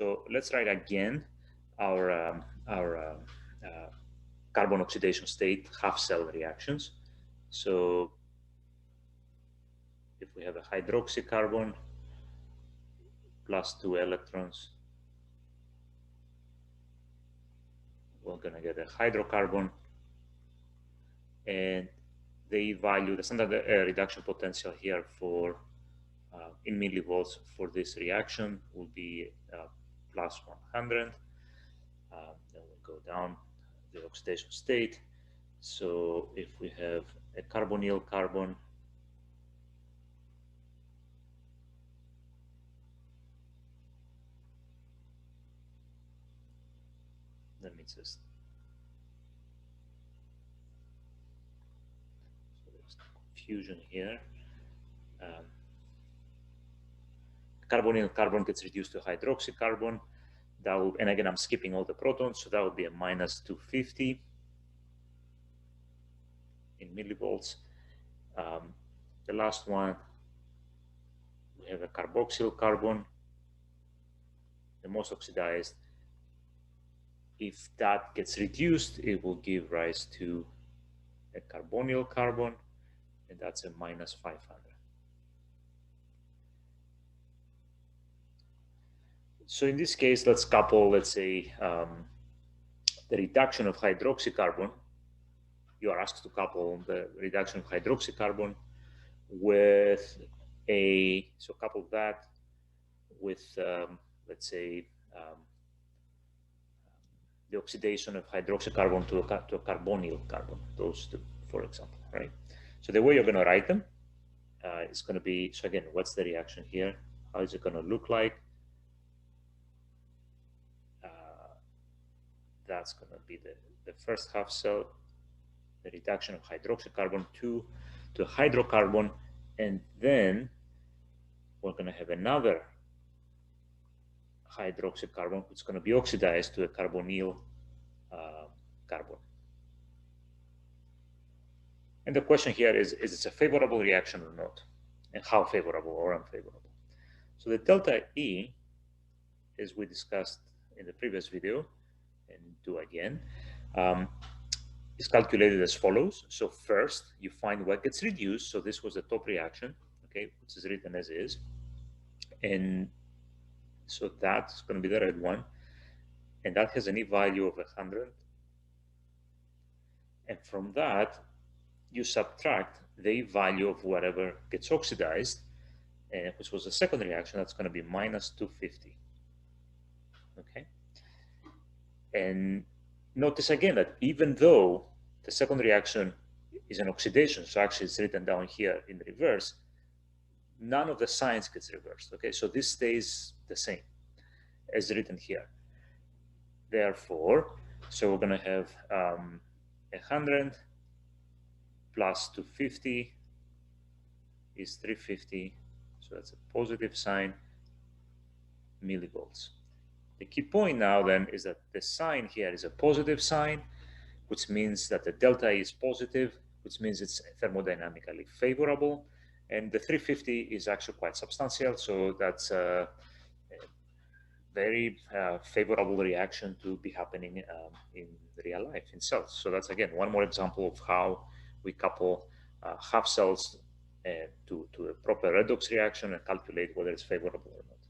So let's write again our carbon oxidation state half cell reactions. So if we have a hydroxycarbon plus 2 electrons, we're going to get a hydrocarbon, and the value, the standard reduction potential here for in millivolts for this reaction will be plus 100. Then we go down the oxidation state. So if we have a carbonyl carbon, let me just, so there's confusion here. Carbonyl carbon gets reduced to hydroxycarbon. That will, and again, I'm skipping all the protons, so that would be a minus 250 in millivolts. The last one, we have a carboxyl carbon, the most oxidized. If that gets reduced, it will give rise to a carbonyl carbon, and that's a minus 500. So in this case, let's couple, let's say, the reduction of hydroxycarbon. You are asked to couple the reduction of hydroxycarbon with so couple that with, let's say, the oxidation of hydroxycarbon to a carbonyl carbon, those two, for example, right? So the way you're going to write them is going to be, so again, what's the reaction here? How is it going to look like? That's going to be the first half cell, the reduction of hydroxycarbon to hydrocarbon, and then we're going to have another hydroxycarbon, which is going to be oxidized to a carbonyl carbon. And the question here is it a favorable reaction or not? And how favorable or unfavorable? So the delta E, as we discussed in the previous video, and do again, is calculated as follows. So first, you find what gets reduced. So this was the top reaction, okay, which is written as is. And so that's going to be the red one. And that has an E value of 100. And from that, you subtract the E value of whatever gets oxidized, which was the second reaction. That's going to be minus 250. Okay. And notice again that even though the second reaction is an oxidation, so actually it's written down here in reverse, none of the signs gets reversed. Okay, so this stays the same as written here. Therefore, so we're going to have 100 plus 250 is 350. So that's a positive sign, millivolts. The key point now then is that the sign here is a positive sign, which means that the delta is positive, which means it's thermodynamically favorable. And the 350 is actually quite substantial, so that's a very favorable reaction to be happening in real life, in cells. So that's, again, one more example of how we couple half cells to a proper redox reaction and calculate whether it's favorable or not.